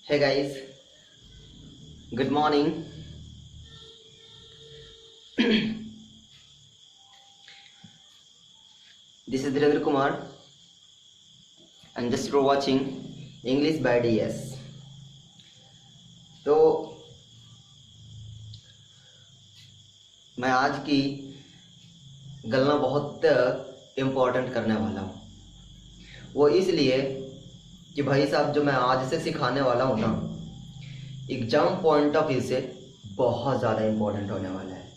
Hey guys, good morning. This is Dhirendra Kumar and just for watching English by DS. तो मैं आज की गलना बहुत इम्पोर्टेंट करने वाला हूँ। वो इसलिए कि भाई साहब जो मैं आज से सिखाने वाला हूँ ना, एग्जाम पॉइंट ऑफ व्यू से बहुत ज़्यादा इम्पोर्टेंट होने वाला है।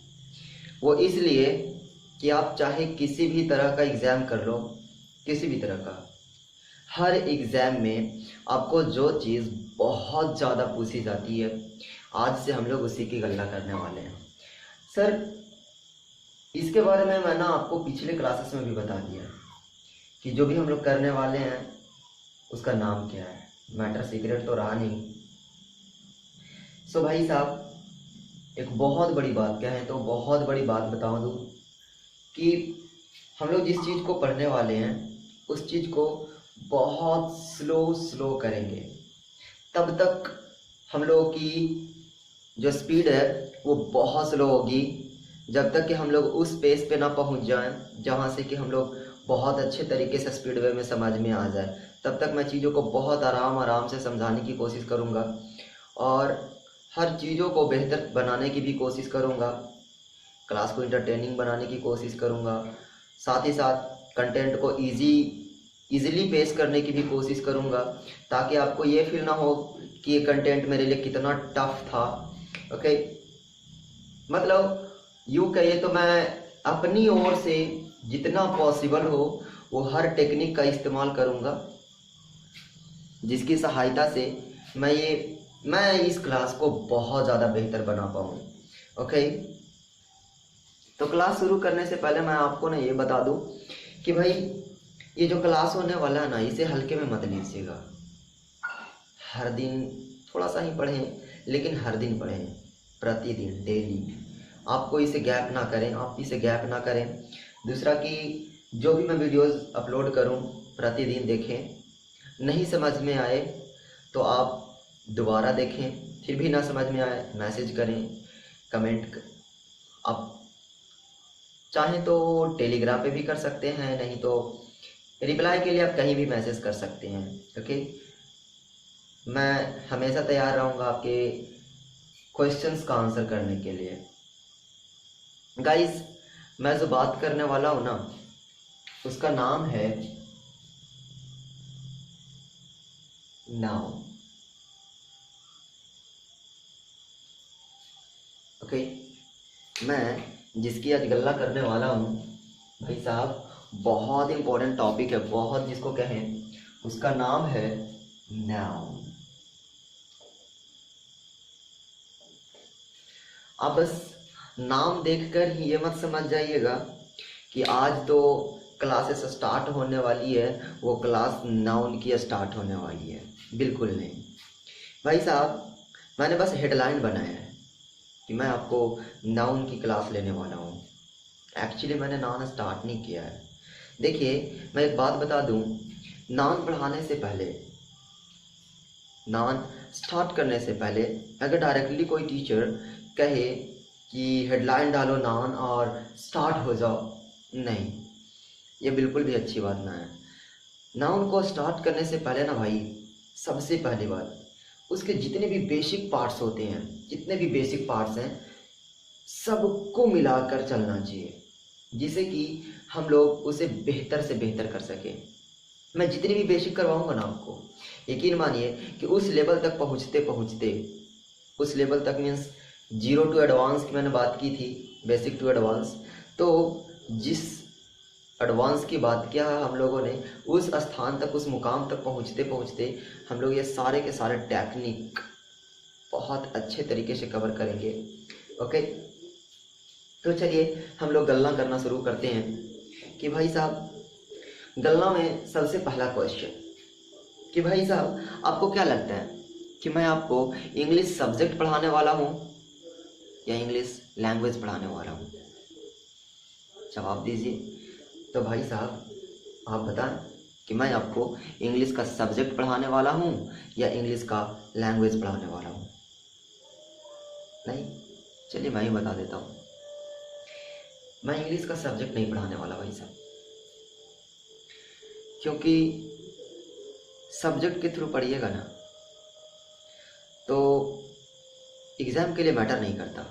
वो इसलिए कि आप चाहे किसी भी तरह का एग्ज़ाम कर लो, किसी भी तरह का, हर एग्ज़ाम में आपको जो चीज़ बहुत ज़्यादा पूछी जाती है, आज से हम लोग उसी की गणना करने वाले हैं। सर, इसके बारे में मैं ना आपको पिछले क्लासेस में भी बता दिया कि जो भी हम लोग करने वाले हैं उसका नाम क्या है। मैटर सीक्रेट तो रहा नहीं। सो भाई साहब, एक बहुत बड़ी बात, क्या है तो बहुत बड़ी बात बता दूँ कि हम लोग जिस चीज़ को पढ़ने वाले हैं उस चीज़ को बहुत स्लो करेंगे। तब तक हम लोगों की जो स्पीड है वो बहुत स्लो होगी, जब तक कि हम लोग उस पेस पे ना पहुंच जाएं जहां से कि हम लोग बहुत अच्छे तरीके से स्पीड वे में समझ में आ जाए। तब तक मैं चीज़ों को बहुत आराम से समझाने की कोशिश करूंगा और हर चीज़ों को बेहतर बनाने की भी कोशिश करूंगा। क्लास को इंटरटेनिंग बनाने की कोशिश करूंगा, साथ ही साथ कंटेंट को इजीली पेश करने की भी कोशिश करूंगा, ताकि आपको ये फील ना हो कि ये कंटेंट मेरे लिए कितना टफ था। ओके, मतलब यूँ कहिए तो मैं अपनी ओर से जितना पॉसिबल हो वो हर टेक्निक का इस्तेमाल करूंगा, जिसकी सहायता से मैं इस क्लास को बहुत ज़्यादा बेहतर बना पाऊँ। ओके, तो क्लास शुरू करने से पहले मैं आपको ना ये बता दूं कि भाई ये जो क्लास होने वाला है ना, इसे हल्के में मत लीजिएगा। हर दिन थोड़ा सा ही पढ़ें, लेकिन हर दिन पढ़ें, प्रतिदिन, डेली। आपको इसे गैप ना करें, आप इसे गैप ना करें। दूसरा कि जो भी मैं वीडियोस अपलोड करूं प्रतिदिन देखें। नहीं समझ में आए तो आप दोबारा देखें, फिर भी ना समझ में आए मैसेज करें, आप चाहें तो टेलीग्राम पे भी कर सकते हैं, नहीं तो रिप्लाई के लिए आप कहीं भी मैसेज कर सकते हैं। ओके, मैं हमेशा तैयार रहूँगा आपके क्वेश्चंस का आंसर करने के लिए। गाइस, मैं जो बात करने वाला हूँ ना उसका नाम है नाउन। ओके, मैं जिसकी आज गल्ला करने वाला हूँ भाई साहब, बहुत इंपॉर्टेंट टॉपिक है, बहुत, जिसको कहें उसका नाम है नाउन। आप बस नाम देखकर ही ये मत समझ जाइएगा कि आज तो क्लासेस स्टार्ट होने वाली है, वो क्लास नाउन की स्टार्ट होने वाली है। बिल्कुल नहीं भाई साहब, मैंने बस हेडलाइन बनाया है कि मैं आपको नाउन की क्लास लेने वाला हूँ। एक्चुअली मैंने नाउन स्टार्ट नहीं किया है। देखिए, मैं एक बात बता दूँ, नाउन पढ़ाने से पहले, नाउन स्टार्ट करने से पहले अगर डायरेक्टली कोई टीचर कहे कि हेडलाइन डालो नाउन और स्टार्ट हो जाओ, नहीं, ये बिल्कुल भी अच्छी बात ना है। नाउन को स्टार्ट करने से पहले ना भाई, सबसे पहली बात, उसके जितने भी बेसिक पार्ट्स होते हैं, जितने भी बेसिक पार्ट्स हैं, सबको मिलाकर चलना चाहिए, जिससे कि हम लोग उसे बेहतर से बेहतर कर सकें। मैं जितनी भी बेसिक करवाऊंगा ना आपको, यकीन मानिए कि उस लेवल तक पहुंचते पहुंचते, उस लेवल तक मीन्स 0 टू एडवांस की मैंने बात की थी, बेसिक टू एडवांस, तो जिस एडवांस की बात किया है हम लोगों ने, उस स्थान तक, उस मुकाम तक पहुंचते पहुंचते हम लोग ये सारे के सारे टेक्निक बहुत अच्छे तरीके से कवर करेंगे। ओके, तो चलिए हम लोग गल्ला करना शुरू करते हैं कि भाई साहब, गल्ला में सबसे पहला क्वेश्चन कि भाई साहब आपको क्या लगता है कि मैं आपको इंग्लिश सब्जेक्ट पढ़ाने वाला हूँ या इंग्लिश लैंग्वेज पढ़ाने वाला हूँ? जवाब दीजिए। तो भाई साहब आप बताएं कि मैं आपको इंग्लिश का सब्जेक्ट पढ़ाने वाला हूँ या इंग्लिश का लैंग्वेज पढ़ाने वाला हूँ? नहीं, चलिए मैं ही बता देता हूँ, मैं इंग्लिश का सब्जेक्ट नहीं पढ़ाने वाला भाई साहब, क्योंकि सब्जेक्ट के थ्रू पढ़िएगा ना तो एग्ज़ाम के लिए मैटर नहीं करता,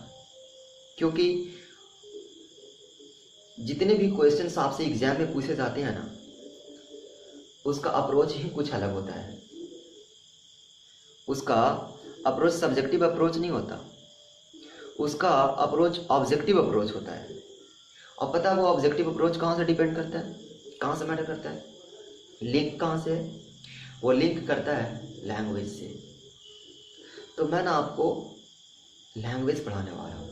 क्योंकि जितने भी क्वेश्चंस आपसे एग्ज़ाम में पूछे जाते हैं ना, उसका अप्रोच ही कुछ अलग होता है। उसका अप्रोच सब्जेक्टिव अप्रोच नहीं होता, उसका अप्रोच ऑब्जेक्टिव अप्रोच होता है। और पता है वो ऑब्जेक्टिव अप्रोच कहाँ से डिपेंड करता है, कहाँ से मैटर करता है, लिंक कहाँ से? वो लिंक करता है लैंग्वेज से। तो मैं ना आपको लैंग्वेज पढ़ाने वाला हूँ।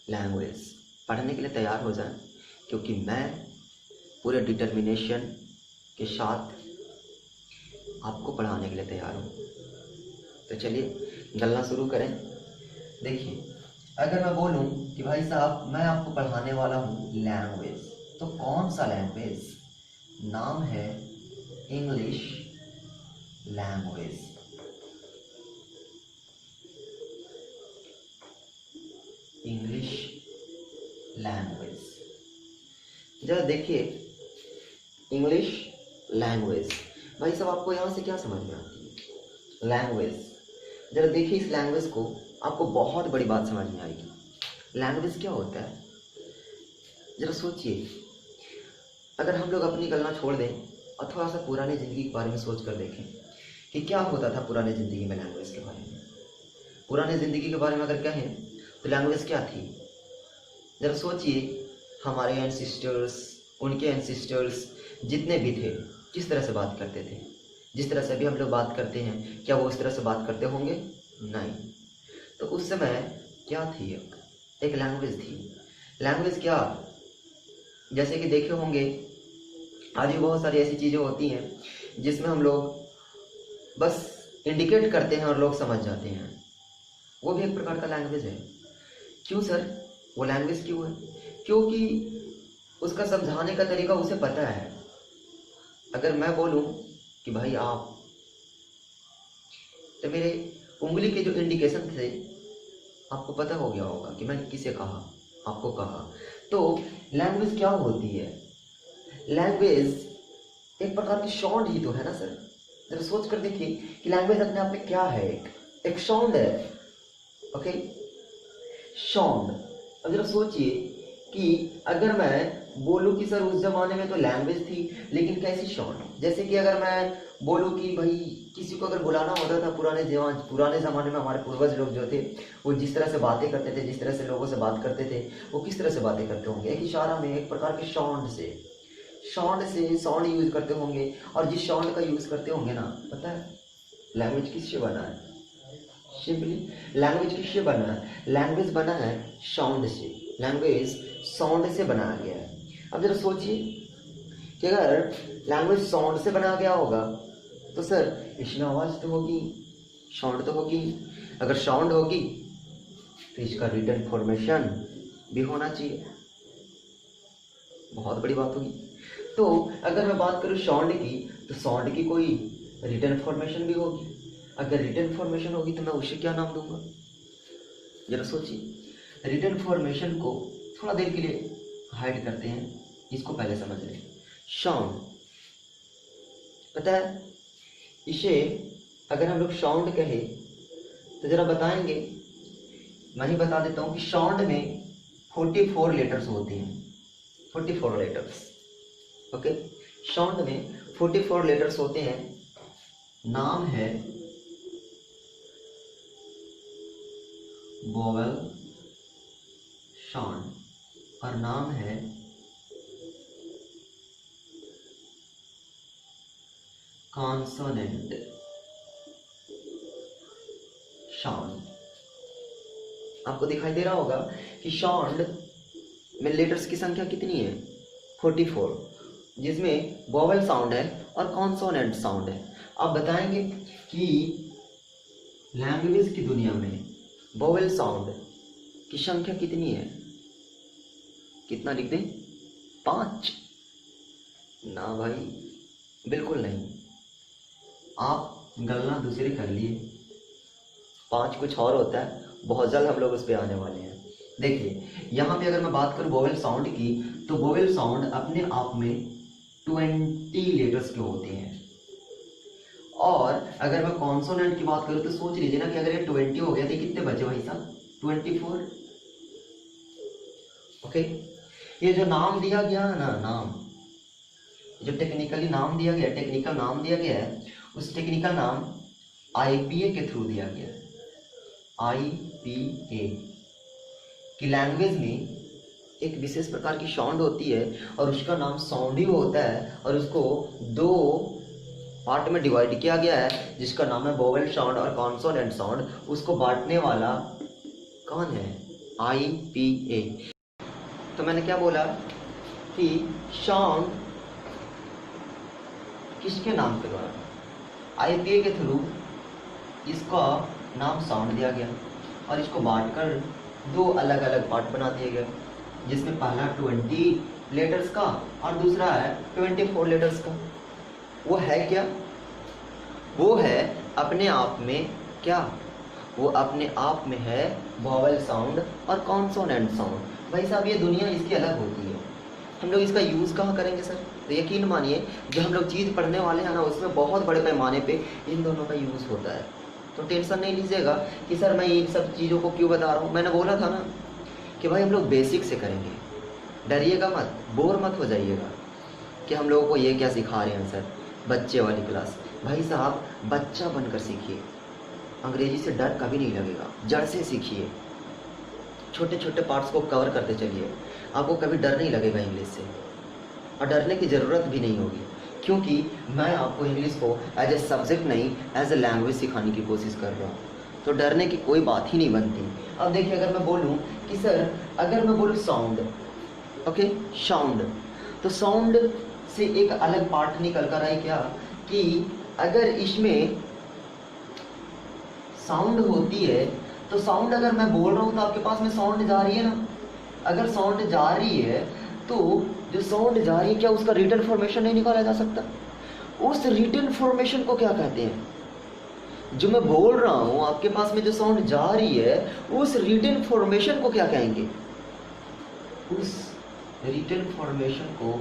लैंग्वेज पढ़ने के लिए तैयार हो जाएं, क्योंकि मैं पूरे डिटर्मिनेशन के साथ आपको पढ़ाने के लिए तैयार हूँ। तो चलिए गलना शुरू करें। देखिए, अगर मैं बोलूँ कि भाई साहब मैं आपको पढ़ाने वाला हूँ लैंग्वेज, तो कौन सा लैंग्वेज? नाम है इंग्लिश लैंग्वेज। इंग्लिश लैंग्वेज, जरा देखिए, इंग्लिश लैंग्वेज। भाई साहब आपको यहाँ से क्या समझ में आती है? लैंग्वेज। जरा देखिए इस लैंग्वेज को, आपको बहुत बड़ी बात समझ में आएगी। लैंग्वेज क्या होता है? जरा सोचिए, अगर हम लोग अपनी गलना छोड़ दें और थोड़ा सा पुरानी ज़िंदगी के बारे में सोच कर देखें कि क्या होता था पुरानी ज़िंदगी में लैंग्वेज के बारे में। पुरानी ज़िंदगी के बारे में अगर कहें तो लैंग्वेज क्या थी? जरा सोचिए, हमारे एंसिस्टर्स, उनके एंसिस्टर्स जितने भी थे, किस तरह से बात करते थे? जिस तरह से अभी हम लोग बात करते हैं, क्या वो उस तरह से बात करते होंगे? नहीं। तो उस समय क्या थी? एक लैंग्वेज थी। लैंग्वेज क्या? जैसे कि देखे होंगे आज भी बहुत सारी ऐसी चीज़ें होती हैं जिसमें हम लोग बस इंडिकेट करते हैं और लोग समझ जाते हैं, वो भी एक प्रकार का लैंग्वेज है। क्यों सर, वो लैंग्वेज क्यों है? क्योंकि उसका समझाने का तरीका उसे पता है। अगर मैं बोलूं कि भाई आप, तो मेरे उंगली के जो इंडिकेशन थे आपको पता हो गया होगा कि मैंने किसे कहा, आपको कहा। तो लैंग्वेज क्या होती है? लैंग्वेज एक प्रकार की साउंड ही तो है ना सर। जरा सोच कर देखिए कि लैंग्वेज अपने आप में क्या है। एक साउंड है। Okay, sound. अब जरा सोचिए कि अगर मैं बोलूं कि सर उस जमाने में तो लैंग्वेज थी, लेकिन कैसी साउंड? जैसे कि अगर मैं बोलूं कि भाई किसी को अगर बुलाना होता था पुराने ज़माने में, हमारे पूर्वज लोग जो थे वो जिस तरह से बातें करते थे, जिस तरह से लोगों से बात करते थे, वो किस तरह से बातें करते होंगे? एक इशारा में, एक प्रकार के साउंड से साउंड यूज करते होंगे। और जिस साउंड का यूज करते होंगे ना, पता है लैंग्वेज किससे बना है? सिंपली लैंग्वेज किससे बना है? लैंग्वेज बना है साउंड से। लैंग्वेज साउंड से बनाया गया है। अब जरा सोचिए कि अगर लैंग्वेज साउंड से बनाया गया होगा तो सर इसमें आवाज़ तो होगी, साउंड तो होगी। अगर साउंड होगी तो इसका रिटन फॉर्मेशन भी होना चाहिए। बहुत बड़ी बात होगी। तो अगर मैं बात करूँ साउंड की, तो साउंड की कोई रिटन फॉर्मेशन भी होगी। अगर रिटन फॉर्मेशन होगी तो मैं उसे क्या नाम दूंगा? जरा सोचिए। रिटन फॉर्मेशन को थोड़ा देर के लिए हाइड करते हैं, इसको पहले समझ लें। साउंड, पता है इसे अगर हम लोग साउंड कहे तो जरा बताएंगे। मैं ही बता देता हूँ कि साउंड में 44 लेटर्स होते हैं। 44 लेटर्स। ओके, साउंड में 44 लेटर्स होते हैं। नाम है वोवेल साउंड और नाम है कॉन्सोनेंट साउंड। आपको दिखाई दे रहा होगा कि साउंड में लेटर्स की संख्या कितनी है? 44, जिसमें वोवेल साउंड है और कॉन्सोनेंट साउंड है। आप बताएंगे कि लैंग्वेज की दुनिया में वोवेल साउंड की संख्या कितनी है? कितना लिख दें? 5। ना भाई, बिल्कुल नहीं। आप गलना दूसरे कर लिए, 5 कुछ और होता है। बहुत जल्द हम लोग उस पर आने वाले हैं। देखिए यहाँ पे अगर मैं बात करूँ वोवेल साउंड की, तो वोवेल साउंड अपने आप में 20 लेटर्स के होते हैं। और अगर मैं कॉन्सोनेंट की बात करूँ तो सोच लीजिए ना कि अगर ये 20 हो गया तो कितने बचे भाई साहब, 24। ओके, ये जो नाम दिया गया है ना, नाम जो टेक्निकली नाम दिया गया, टेक्निकल नाम दिया गया है, उस टेक्निकल नाम आईपीए के थ्रू दिया गया है। आईपीए की लैंग्वेज में एक विशेष प्रकार की साउंड होती है और उसका नाम साउंडी होता है, और उसको 2 पार्ट में डिवाइड किया गया है जिसका नाम है वोवेल साउंड और कॉन्सोनेंट साउंड। उसको बांटने वाला कौन है? आईपीए। तो मैंने क्या बोला कि साउंड किसके नाम के द्वारा? आईपीए के थ्रू इसका नाम साउंड दिया गया और इसको बांटकर 2 अलग अलग पार्ट बना दिए गए, जिसमें पहला 20 लेटर्स का और दूसरा है 24 लेटर्स का। वो है क्या? वो है अपने आप में क्या? वो अपने आप में है वोवेल साउंड और कॉन्सोनेंट साउंड। भाई साहब ये दुनिया इसकी अलग होती है, हम लोग इसका यूज़ कहाँ करेंगे सर? तो यकीन मानिए जो हम लोग चीज़ पढ़ने वाले हैं ना, उसमें बहुत बड़े पैमाने पे इन दोनों का यूज़ होता है। तो टेंशन नहीं लीजिएगा कि सर मैं इन सब चीज़ों को क्यों बता रहा हूँ। मैंने बोला था ना कि भाई हम लोग बेसिक से करेंगे, डरिएगा मत, बोर मत हो जाइएगा कि हम लोगों को ये क्या सिखा रहे हैं सर, बच्चे वाली क्लास। भाई साहब बच्चा बनकर सीखिए, अंग्रेजी से डर कभी नहीं लगेगा, जड़ से सीखिए, छोटे छोटे पार्ट्स को कवर करते चलिए, आपको कभी डर नहीं लगेगा इंग्लिश से, और डरने की ज़रूरत भी नहीं होगी, क्योंकि मैं आपको इंग्लिश को एज ए सब्जेक्ट नहीं एज ए लैंग्वेज सिखाने की कोशिश कर रहा हूँ। तो डरने की कोई बात ही नहीं बनती। अब देखिए अगर मैं बोलूँ कि सर अगर मैं बोलूँ साउंड, ओके साउंड, तो साउंड से एक अलग पार्ट निकल कर आई क्या कि अगर इसमें साउंड होती है तो साउंड अगर मैं बोल रहा हूँ तो आपके पास में साउंड जा रही है ना। अगर साउंड जा रही है तो जो साउंड जा रही है क्या उसका रिटन फॉर्मेशन नहीं निकाला जा सकता? उस रिटन फॉर्मेशन को क्या कहते हैं? जो मैं बोल रहा हूँ आपके पास में जो साउंड जा रही है उस रिटन फॉर्मेशन को क्या कहेंगे? उस रिटन फॉर्मेशन को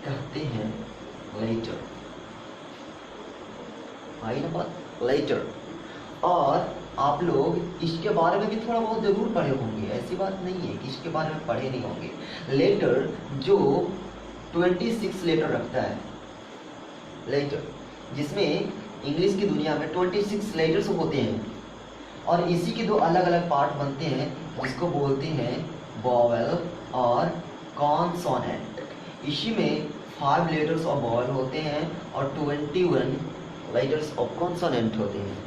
कहते हैं लेटर। आई ना बात, लेटर। और आप लोग इसके बारे में भी थोड़ा बहुत जरूर पढ़े होंगे, ऐसी बात नहीं है कि इसके बारे में पढ़े नहीं होंगे। लेटर जो 26 लेटर रखता है, लेटर जिसमें इंग्लिश की दुनिया में 26 लेटर्स होते हैं, और इसी के 2 अलग अलग पार्ट बनते हैं जिसको बोलते हैं वोवेल और कॉन्सोनेंट। इसी में 5 लेटर्स ऑफ वोवेल होते हैं और 21 लेटर्स ऑफ कॉन्सोनेंट होते हैं।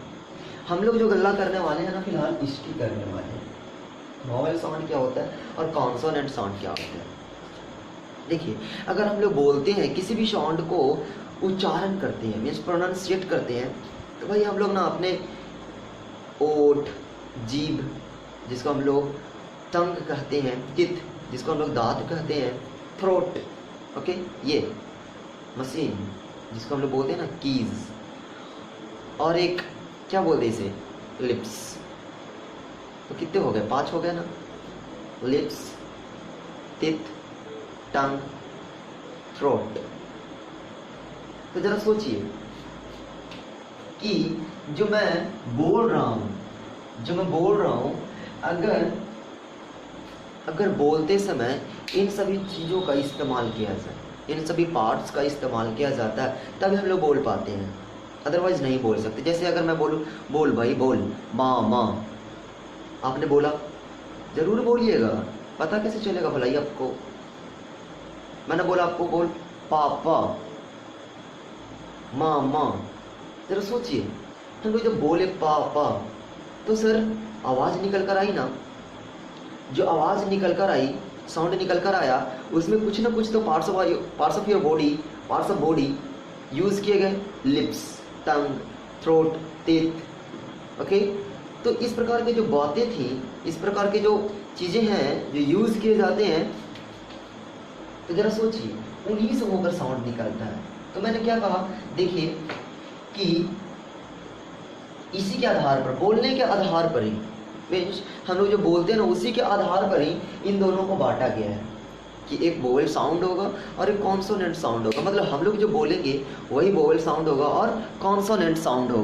हम लोग जो गल्ला करने वाले हैं ना फिलहाल इसकी करने वाले हैं, वोवेल साउंड क्या होता है और कॉन्सोनेंट साउंड क्या होता है। देखिए अगर हम लोग बोलते हैं किसी भी साउंड को उच्चारण करते हैं, मीन्स प्रोनाउंसिएट करते हैं, तो भाई हम लोग ना अपने ओठ, जीभ जिसको हम लोग टंग कहते हैं, टिथ जिसको हम लोग दांत कहते हैं, थ्रोट, ओके, ये मशीन जिसको हम लोग बोलते हैं ना कीज, और एक क्या बोलते हैं इसे, लिप्स। तो कितने हो गए? 5 हो गए ना, लिप्स, टिथ, टंग, थ्रोट। तो जरा सोचिए कि जो मैं बोल रहा हूँ, अगर बोलते समय इन सभी चीज़ों का इस्तेमाल किया जाए, इन सभी पार्ट्स का इस्तेमाल किया जाता है तभी हम लोग बोल पाते हैं, अदरवाइज नहीं बोल सकते। जैसे अगर मैं बोलूँ बोल भाई बोल, माँ माँ, आपने बोला, जरूर बोलिएगा, पता कैसे चलेगा भलाई आपको? मैंने बोला आपको बोल पापा, माँ माँ, जरा सोचिए हम लोग जब बोले पापा तो सर आवाज़ निकल कर आई ना, जो आवाज़ निकल कर आई, साउंड निकल कर आया, उसमें कुछ ना कुछ तो parts of your body, parts of body use किए गए, लिप्स, टंग, थ्रोट, टीथ, ओके। तो इस प्रकार की जो बातें थी, इस प्रकार की जो चीज़ें हैं जो यूज़ किए जाते हैं, तो ज़रा सोचिए उन्हीं से होकर साउंड निकलता है। तो मैंने क्या कहा, देखिए कि इसी के आधार पर, बोलने के आधार पर ही, मीन्स हम लोग जो बोलते हैं ना उसी के आधार पर ही इन दोनों को बांटा गया है कि एक वोवेल साउंड होगा और एक कॉन्सोनेंट साउंड होगा। मतलब हम लोग जो बोलेंगे वही वोवेल साउंड होगा और कॉन्सोनेंट साउंड होगा।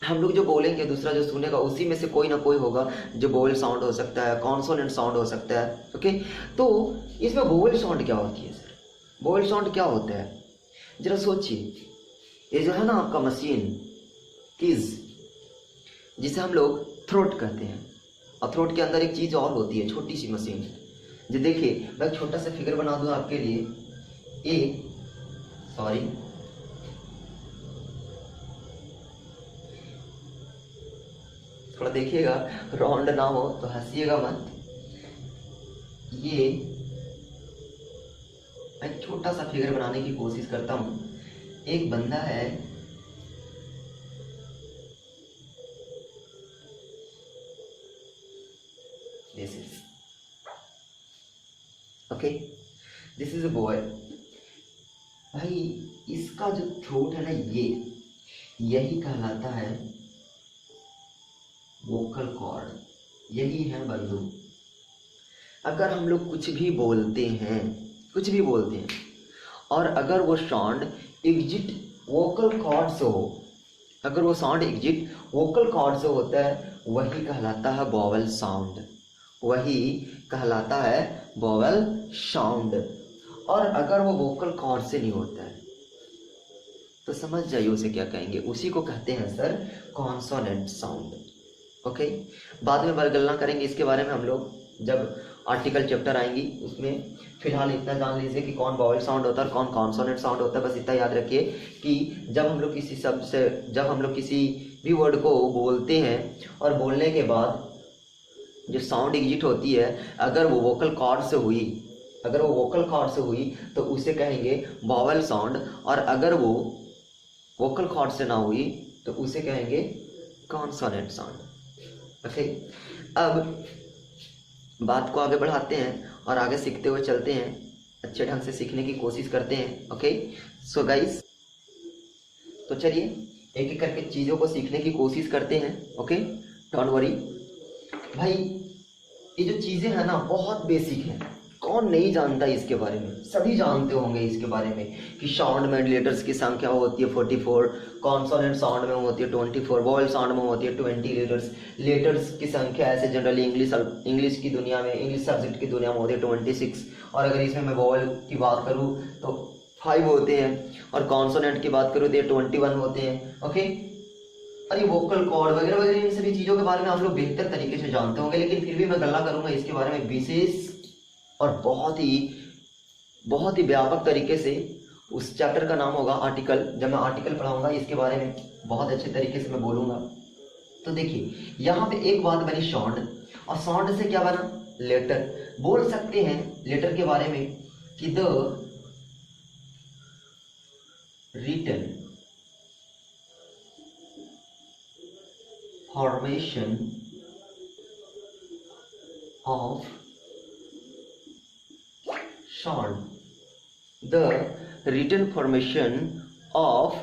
हम लोग जो बोलेंगे दूसरा जो सुनेगा उसी में से कोई ना कोई होगा जो वोवेल साउंड हो सकता है, कॉन्सोनेंट साउंड हो सकता है। ओके, तो इसमें वोवेल साउंड क्या होती है सर? वोवेल साउंड क्या होता है जरा सोचिए। ये जो है ना आपका मशीन कीज, जिसे हम लोग थ्रोट कहते हैं, और थ्रोट के अंदर एक चीज और होती है, छोटी सी मशीन। जो देखिए मैं छोटा सा फिगर बना दूं आपके लिए, थोड़ा देखिएगा, राउंड ना हो तो हंसिएगा मत। ये मैं छोटा सा फिगर बनाने की कोशिश करता हूं। एक बंदा है, this is okay, this is a boy. भाई इसका जो थ्रोट है ना, यही कहलाता है वोकल कॉर्ड, यही है बंधु। अगर हम लोग कुछ भी बोलते हैं और अगर वो साउंड एग्जिट वोकल कॉर्ड से हो, अगर वो साउंड एग्जिट वोकल कॉर्ड से होता है, वही कहलाता है वोवेल साउंड, वही कहलाता है वोवेल साउंड। और अगर वो वोकल कॉर्ड से नहीं होता है तो समझ जाइए उसे क्या कहेंगे, उसी को कहते हैं सर कॉन्सोनेंट साउंड। ओके, बाद में गल्ला करेंगे इसके बारे में हम लोग जब आर्टिकल चैप्टर आएंगी उसमें। फिलहाल इतना जान लीजिए कि कौन वोवेल साउंड होता है और कौन कॉन्सोनेंट साउंड होता है। बस इतना याद रखिए कि जब हम लोग किसी शब्द से, जब हम लोग किसी भी वर्ड को बोलते हैं और बोलने के बाद जो साउंड एग्जिट होती है, अगर वो वोकल कॉर्ड से हुई, तो उसे कहेंगे वोवेल साउंड, और अगर वो वोकल कॉर्ड से ना हुई तो उसे कहेंगे कॉन्सोनेंट साउंड। ओके, अब बात को आगे बढ़ाते हैं और आगे सीखते हुए चलते हैं, अच्छे ढंग से सीखने की कोशिश करते हैं। ओके सो गाइस, तो चलिए एक एक करके चीज़ों को सीखने की कोशिश करते हैं। ओके, डोंट वरी भाई, ये जो चीज़ें हैं ना बहुत बेसिक है, कौन नहीं जानता इसके बारे में, सभी जानते होंगे इसके बारे में कि साउंड में लेटर्स की संख्या होती है 44, कॉन्सोनेंट साउंड में होती है 24, वोवेल साउंड में होती है 20 लेटर्स की संख्या ऐसे जनरली इंग्लिश की दुनिया में, इंग्लिश सब्जेक्ट की दुनिया में होती है 26, और अगर इसमें मैं वोवेल की बात करूँ तो 5 होते हैं, और कॉन्सोनेंट की बात करूँ तो 21 होते हैं। ओके, और ये वोकल कॉर्ड वगैरह वगैरह इन सभी चीज़ों के बारे में आप लोग बेहतर तरीके से जानते होंगे, लेकिन फिर भी मैं गल्ला करूंगा इसके बारे में विशेष और बहुत ही व्यापक तरीके से। उस चैप्टर का नाम होगा आर्टिकल। जब मैं आर्टिकल पढ़ाऊंगा इसके बारे में बहुत अच्छे तरीके से मैं बोलूंगा। तो देखिए यहाँ पे एक बात बनी साउंड, और साउंड से क्या बना लेटर। बोल सकते हैं लेटर के बारे में कि the written formation of sound, the written formation of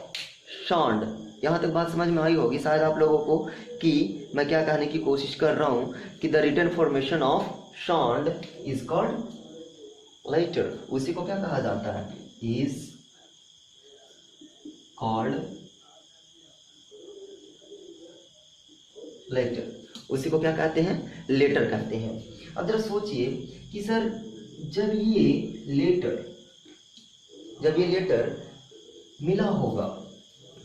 sound। यहाँ तक बात समझ में आई होगी शायद आप लोगों को कि मैं क्या कहने की कोशिश कर रहा हूँ कि the written formation of sound is called letter। उसी को क्या कहा जाता है, is called लेटर। उसी को क्या कहते हैं, लेटर कहते हैं। अब जरा सोचिए कि सर जब ये लेटर मिला होगा,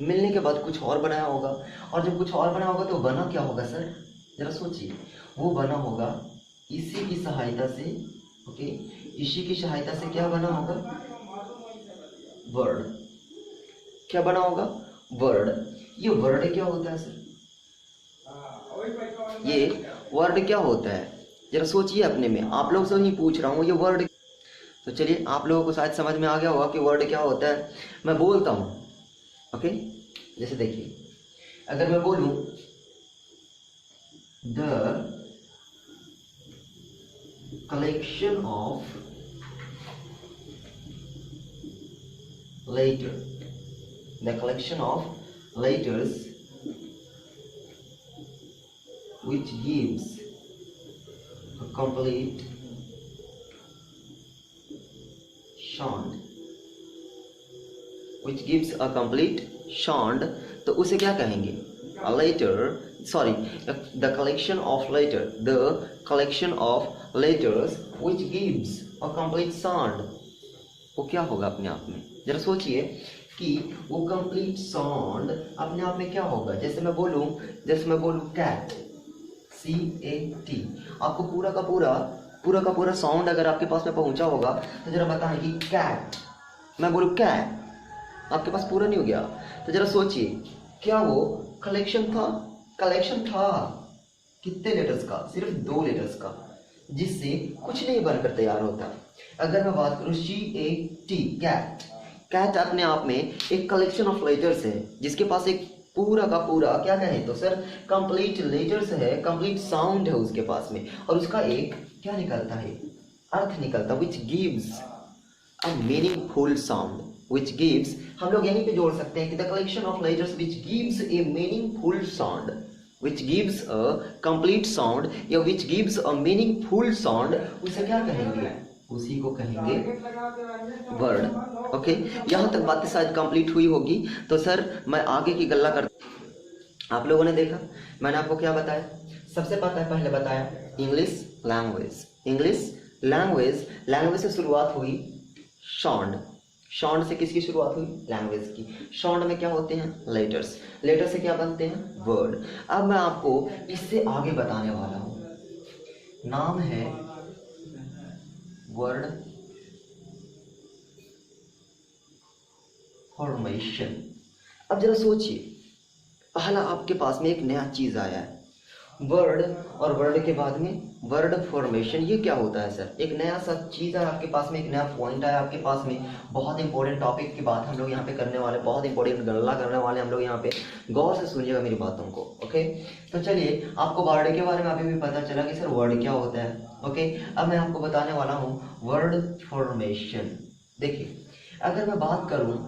मिलने के बाद कुछ और बनाया होगा, और जब कुछ और बना होगा तो बना क्या होगा सर, जरा सोचिए। वो बना होगा इसी की सहायता से। ओके, इसी की सहायता से क्या बना होगा, वर्ड। क्या बना होगा, वर्ड। ये वर्ड क्या होता है सर, ये वर्ड क्या होता है, जरा सोचिए अपने में, आप लोग से ही पूछ रहा हूँ ये वर्ड। तो चलिए आप लोगों को शायद समझ में आ गया होगा कि वर्ड क्या होता है। मैं बोलता हूँ। ओके, जैसे देखिए अगर मैं बोलूँ the collection of letter, the collection of letters which gives a complete sound, which gives a complete sound, तो उसे क्या कहेंगे? A letter, sorry, the collection of letter, the collection of letters which gives a complete sound, वो क्या होगा अपने आप में? जरा सोचिए कि वो कंप्लीट साउंड अपने आप में क्या होगा। जैसे मैं बोलूँ कैट, CAT, आपको पूरा का पूरा साउंड अगर आपके पास में पहुंचा होगा तो जरा बताएं कि कैट, मैं बोलूँ कैट, आपके पास पूरा नहीं हो गया। तो जरा सोचिए क्या वो कलेक्शन था कितने लेटर्स का? सिर्फ 2 लेटर्स का, जिससे कुछ नहीं बनकर तैयार होता। अगर मैं बात करूँ CAT, कैट अपने आप में एक कलेक्शन ऑफ लेटर्स है जिसके पास एक पूरा का पूरा क्या कहें तो सर कंप्लीट लेटर्स है, कंप्लीट साउंड है उसके पास में, और उसका एक क्या निकलता है? अर्थ निकलता, which gives a meaningful sound, which gives, हम लोग यहीं पे जोड़ सकते हैं कि the collection of letters which gives a meaningful sound, which gives a complete sound या which gives a meaningful sound, उसे क्या कहेंगे? उसी को कहेंगे वर्ड। ओके, यहाँ तक बातें शायद कंप्लीट हुई होगी। तो सर मैं आगे की गल्ला कर, आप लोगों ने देखा मैंने आपको क्या बताया? सबसे पहले बताया इंग्लिश लैंग्वेज से शुरुआत हुई साउंड से किसकी शुरुआत हुई? लैंग्वेज की। साउंड में क्या होते हैं? लेटर से क्या बनते हैं? वर्ड। अब मैं आपको इससे आगे बताने वाला हूँ, नाम है वर्ड फॉर्मेशन। अब जरा सोचिए, पहला आपके पास में एक नया चीज आया है वर्ड, और वर्ड के बाद में वर्ड फॉर्मेशन। ये क्या होता है सर? एक नया सा चीज है आपके पास में, एक नया पॉइंट है आपके पास में। बहुत इंपॉर्टेंट टॉपिक की बात हम लोग यहाँ पे करने वाले, बहुत इंपॉर्टेंट गल्ला करने वाले हम लोग यहाँ पे। गौर से सुनिएगा मेरी बातों को। ओके, तो चलिए, आपको वर्ड के बारे में अभी भी पता चला कि सर वर्ड क्या होता है। ओके, अब मैं आपको बताने वाला हूँ वर्ड फॉर्मेशन। देखिए, अगर मैं बात करूँ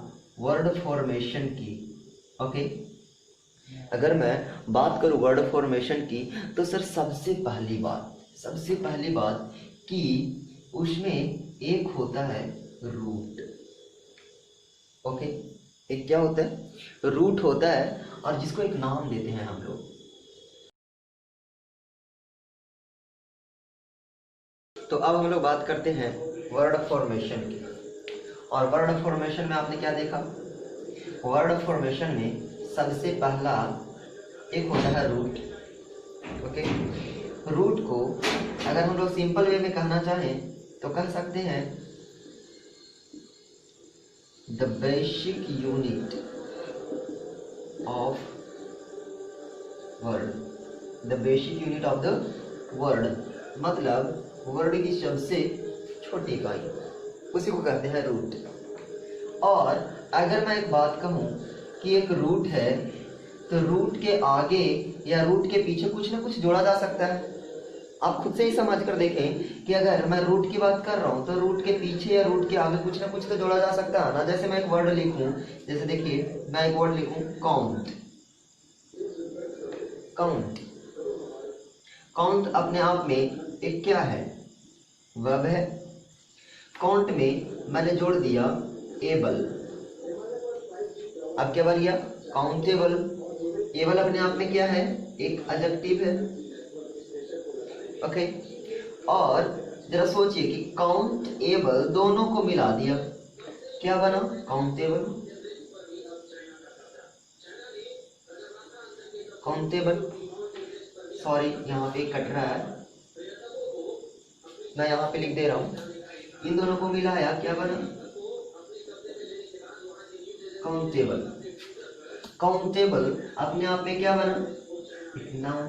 वर्ड फॉर्मेशन की, ओके, अगर मैं बात करूं वर्ड फॉर्मेशन की, तो सर सबसे पहली बात कि उसमें एक होता है रूट। ओके, एक क्या होता है? रूट होता है, और जिसको एक नाम देते हैं हम लोग। तो अब हम लोग बात करते हैं वर्ड फॉर्मेशन की, और वर्ड फॉर्मेशन में आपने क्या देखा? वर्ड फॉर्मेशन में सबसे पहला एक होता है रूट। ओके, रूट को अगर हम लोग सिंपल वे में कहना चाहें तो कह सकते हैं the basic unit of word, the basic unit of the word, मतलब वर्ड की सबसे छोटी इकाई, उसी को कहते हैं रूट। और अगर मैं एक बात कहूँ कि एक रूट है, तो रूट के आगे या रूट के पीछे कुछ ना कुछ जोड़ा जा सकता है। आप खुद से ही समझ कर देखें कि अगर मैं रूट की बात कर रहा हूँ तो रूट के पीछे या रूट के आगे कुछ ना कुछ तो जोड़ा जा सकता है ना। जैसे मैं एक वर्ड लिखूं, जैसे देखिए मैं एक वर्ड लिखूं काउंट। काउंट अपने आप में एक क्या है? वर्ब है। काउंट में मैंने जोड़ दिया एबल। अब क्या बन गया? काउंटेबल। एबल अपने आप में क्या है? एक एडजेक्टिव है। ओके, और जरा सोचिए कि काउंट एबल दोनों को मिला दिया, क्या बना? काउंटेबल। सॉरी, यहाँ पे कट रहा है, मैं यहाँ पे लिख दे रहा हूँ। इन दोनों को मिलाया, क्या बना? काउंटेबल अपने आप में क्या बना? नाउन।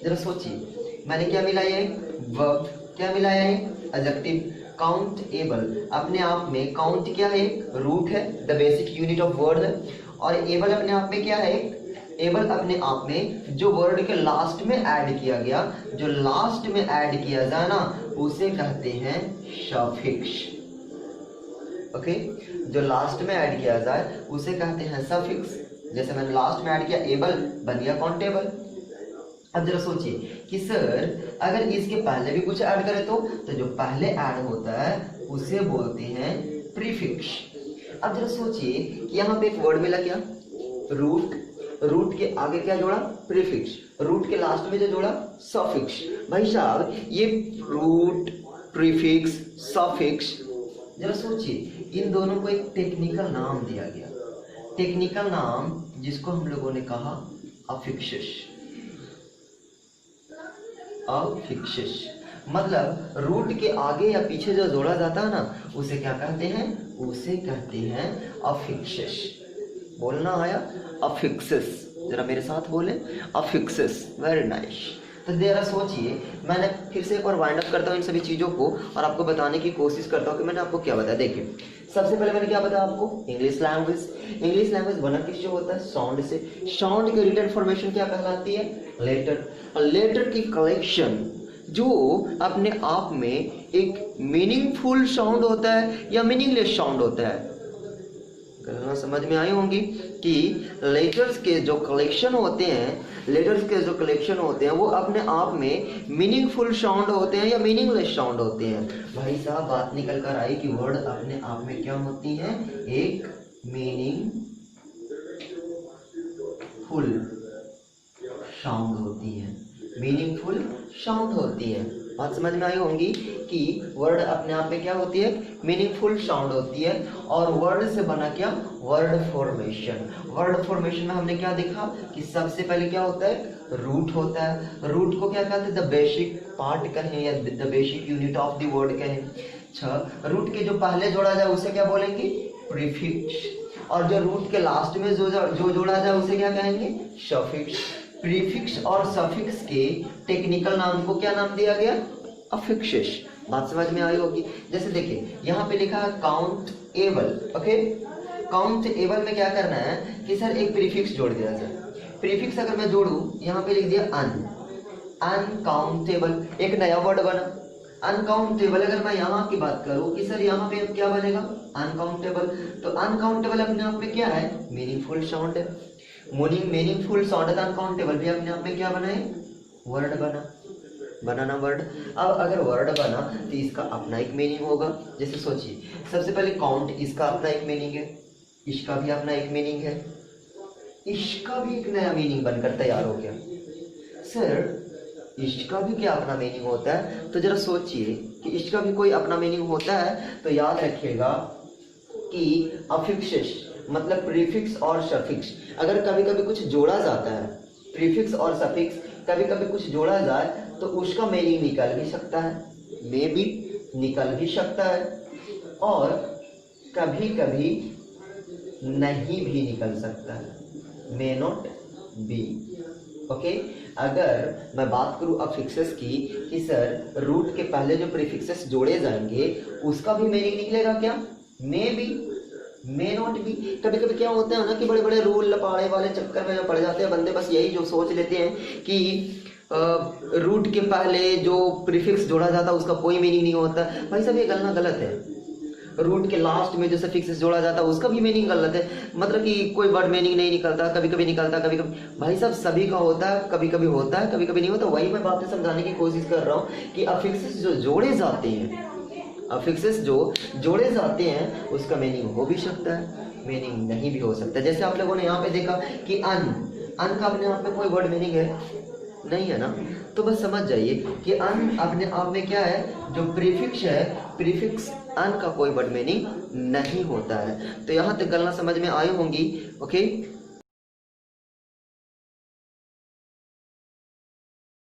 जरा सोचिए, मैंने क्या मिलाया है? वर्ब। क्या मिलाया है? एडजेक्टिव। काउंटेबल अपने आप में, काउंट क्या है? रूट है, the basic unit of word है। और एबल अपने आप में क्या है? एबल अपने आप में जो वर्ड के लास्ट में ऐड किया गया, जो लास्ट में ऐड किया जाए ना, उसे कहते हैं सफिक्स। ओके। जो लास्ट में ऐड किया जाए उसे कहते हैं सफिक्स। जैसे मैंने लास्ट में ऐड किया एबल, बन गया काउंटेबल। अब जरा सोचिए कि सर अगर इसके पहले भी कुछ ऐड करें तो जो पहले ऐड होता है उसे बोलते हैं प्रीफिक्स। अब जरा सोचिए कि यहाँ पे एक वर्ड मिला क्या, रूट, रूट के आगे क्या जोड़ा, प्रीफिक्स, रूट के लास्ट में जो जोड़ा सफिक्स। भाई साहब ये रूट, प्रीफिक्स, सफिक्स, जरा सोचिए इन दोनों को एक टेक्निकल नाम दिया गया। टेक्निकल नाम जिसको हम लोगों ने कहा अफिक्सेस। अफिक्सेस मतलब रूट के आगे या पीछे जो जोड़ा जाता है ना उसे क्या कहते हैं, उसे कहते हैं अफिक्सेस। बोलना आया अफिक्सेस, जरा मेरे साथ बोले अफिक्सेस। Very nice. तो जरा सोचिए, मैंने फिर से एक बार वाइंड अप करता हूँ इन सभी चीज़ों को और आपको बताने की कोशिश करता हूँ कि मैंने आपको क्या बताया। देखिए सबसे पहले मैंने क्या बताया आपको, इंग्लिश लैंग्वेज। इंग्लिश लैंग्वेज बना किससे होता है, साउंड से। साउंड की रिटन फॉर्मेशन क्या कहलाती है, लेटर। और लेटर की कलेक्शन जो अपने आप में एक मीनिंगफुल साउंड होता है या मीनिंगलेस साउंड होता है। गलना समझ में आई होंगी कि लेटर्स के जो कलेक्शन होते हैं, लेटर्स के जो कलेक्शन होते हैं वो अपने आप में मीनिंगफुल साउंड होते हैं या मीनिंगलेस साउंड होते हैं। भाई साहब बात निकल कर आई कि वर्ड अपने आप में क्या होती हैं, एक मीनिंगफुल साउंड होती है, मीनिंगफुल साउंड होती है। बात समझ में आई होंगी कि वर्ड अपने आप में क्या होती है, मीनिंगफुल साउंड होती है। और वर्ड से बना क्या, वर्ड फॉर्मेशन। वर्ड फॉर्मेशन में हमने क्या देखा कि सबसे पहले क्या होता है, रूट होता है। रूट को क्या कहते हैं, द बेसिक पार्ट कहें या the basic unit of the word कहें। अच्छा, रूट के जो पहले जोड़ा जाए उसे क्या बोलेंगे, प्रीफिक्स। और जो रूट के लास्ट में जो जोड़ा जाए उसे क्या कहेंगे, सफिक्स। प्रीफिक्स और सफिक्स के टेक्निकल नाम को क्या नाम दिया गया, अफिक्सेस। बात समझ में आई होगी। जैसे देखिए यहाँ पे लिखा है count able. Okay, count able में क्या करना है कि सर एक प्रीफिक्स जोड़ दिया जाए। प्रीफिक्स अगर मैं जोड़ू, यहाँ पे लिख दिया अनकाउंटेबल, एक नया वर्ड बना अनकाउंटेबल। अगर मैं यहाँ की बात करूँ कि सर यहाँ पे क्या बनेगा, अनकाउंटेबल। तो अनकाउंटेबल अपने आप में क्या है, मीनिंगफुल साउंड है। मीनिंगफुल साउंड अनकाउंटेबल भी अपने आप में क्या बना है, वर्ड बनाना वर्ड। अब अगर वर्ड बना तो इसका अपना एक मीनिंग होगा। जैसे सोचिए सबसे पहले काउंट, इसका अपना एक मीनिंग है, इसका भी अपना एक मीनिंग है, इसका भी एक नया मीनिंग बनकर तैयार हो गया। सर इसका भी क्या अपना मीनिंग होता है, तो जरा सोचिए कि इसका भी कोई अपना मीनिंग होता है। तो याद रखिएगा कि अफिक्सेस मतलब प्रीफिक्स और सफिक्स, अगर कभी कभी कुछ जोड़ा जाता है, प्रीफिक्स और सफिक्स कभी कभी कुछ जोड़ा जाए तो उसका मीनिंग निकल भी सकता है, मे बी निकल भी सकता है, और कभी कभी नहीं भी निकल सकता है, मे नॉट बी। ओके, अगर मैं बात करूं अफिक्सेस की कि सर रूट के पहले जो प्रीफिक्सेस जोड़े जाएंगे उसका भी मीनिंग निकलेगा क्या, may be, may not be. कभी कभी क्या होता है ना कि बड़े बड़े रूल लपाड़े वाले चक्कर में जो पड़ जाते हैं बंदे, बस यही जो सोच लेते हैं कि रूट के पहले जो प्रीफिक्स जोड़ा जाता है उसका कोई मीनिंग नहीं होता। भाई साहब ये गलत है। रूट के लास्ट में जो सफिक्स जोड़ा जाता है उसका भी मीनिंग गलत है, मतलब कि कोई वर्ड मीनिंग नहीं निकलता, कभी कभी निकलता, कभी कभी। भाई साहब सभी का होता है, कभी कभी होता है, कभी कभी नहीं होता। वही मैं बातें समझाने की कोशिश कर रहा हूँ कि अफिक्सेस जो जोड़े जाते हैं, अफिक्सेस जो जोड़े जाते हैं उसका मीनिंग हो भी सकता है, मीनिंग नहीं भी हो सकता है। जैसे आप लोगों ने यहाँ पे देखा कि अन का अपने आप में कोई वर्ड मीनिंग है नहीं है ना, तो बस समझ जाइए कि अन अपने आप में क्या है, जो प्रीफिक्स है, प्रीफिक्स अन का कोई वर्ड मीनिंग नहीं होता है। तो यहाँ तक गलना समझ में आई होंगी। ओके,